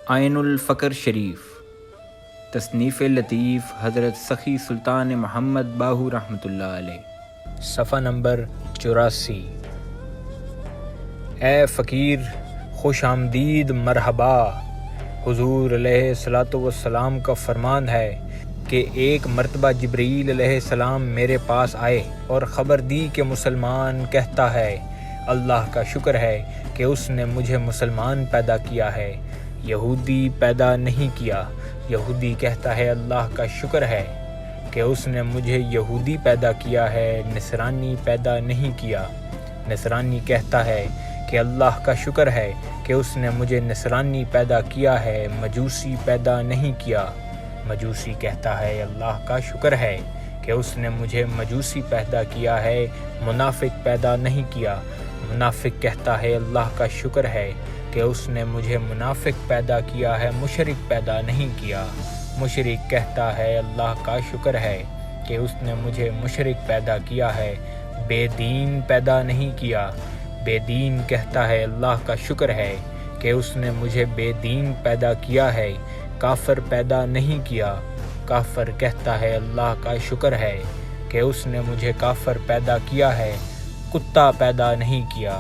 عین الفقر شریف، تصنیف لطیف حضرت سخی سلطان محمد باہو رحمۃ اللہ علیہ، صفحہ نمبر 84۔ اے فقیر خوش آمدید مرحبا، حضور علیہ الصلاۃ والسلام کا فرمان ہے کہ ایک مرتبہ جبرائیل علیہ السلام میرے پاس آئے اور خبر دی کہ مسلمان کہتا ہے اللہ کا شکر ہے کہ اس نے مجھے مسلمان پیدا کیا ہے، یہودی پیدا نہیں کیا۔ یہودی کہتا ہے اللہ کا شکر ہے کہ اس نے مجھے یہودی پیدا کیا ہے، نصرانی پیدا نہیں کیا۔ نصرانی کہتا ہے کہ اللہ کا شکر ہے کہ اس نے مجھے نصرانی پیدا کیا ہے، مجوسی پیدا نہیں کیا۔ مجوسی کہتا ہے اللہ کا شکر ہے کہ اس نے مجھے مجوسی پیدا کیا ہے، منافق پیدا نہیں کیا۔ منافق کہتا ہے اللہ کا شکر ہے کہ اس نے مجھے منافق پیدا کیا ہے، مشرک پیدا نہیں کیا۔ مشرک کہتا ہے اللہ کا شکر ہے کہ اس نے مجھے مشرک پیدا کیا ہے، بے دین پیدا نہیں کیا۔ بے دین کہتا ہے اللہ کا شکر ہے کہ اس نے مجھے بے دین پیدا کیا ہے، کافر پیدا نہیں کیا۔ کافر کہتا ہے اللہ کا شکر ہے کہ اس نے مجھے کافر پیدا کیا ہے، کتا پیدا نہیں کیا۔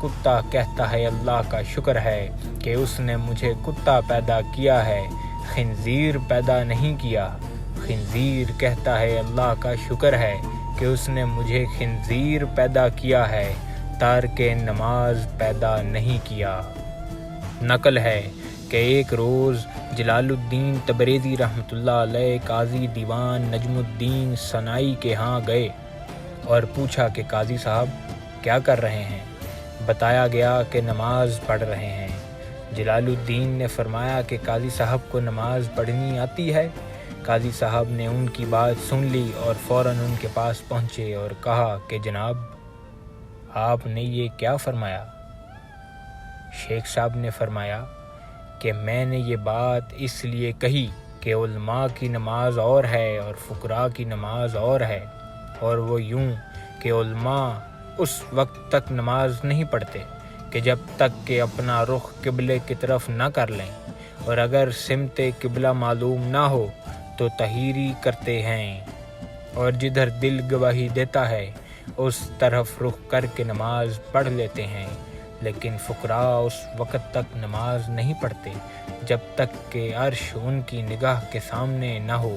کتا کہتا ہے اللہ کا شکر ہے کہ اس نے مجھے کتا پیدا کیا ہے، خنزیر پیدا نہیں کیا۔ خنزیر کہتا ہے اللہ کا شکر ہے کہ اس نے مجھے خنزیر پیدا کیا ہے، تارک نماز پیدا نہیں کیا۔ نقل ہے کہ ایک روز جلال الدین تبریزی رحمۃ اللہ علیہ قاضی دیوان نجم الدین صنائی کے ہاں گئے اور پوچھا کہ قاضی صاحب کیا کر رہے ہیں؟ بتایا گیا کہ نماز پڑھ رہے ہیں۔ جلال الدین نے فرمایا کہ قاضی صاحب کو نماز پڑھنی آتی ہے؟ قاضی صاحب نے ان کی بات سن لی اور فوراً ان کے پاس پہنچے اور کہا کہ جناب آپ نے یہ کیا فرمایا؟ شیخ صاحب نے فرمایا کہ میں نے یہ بات اس لیے کہی کہ علماء کی نماز اور ہے اور فقراء کی نماز اور ہے، اور وہ یوں کہ علماء اس وقت تک نماز نہیں پڑھتے کہ جب تک کہ اپنا رخ قبلے کی طرف نہ کر لیں، اور اگر سمت قبلہ معلوم نہ ہو تو تحیری کرتے ہیں، اور جدھر دل گواہی دیتا ہے اس طرف رخ کر کے نماز پڑھ لیتے ہیں۔ لیکن فقراء اس وقت تک نماز نہیں پڑھتے جب تک کہ عرش ان کی نگاہ کے سامنے نہ ہو۔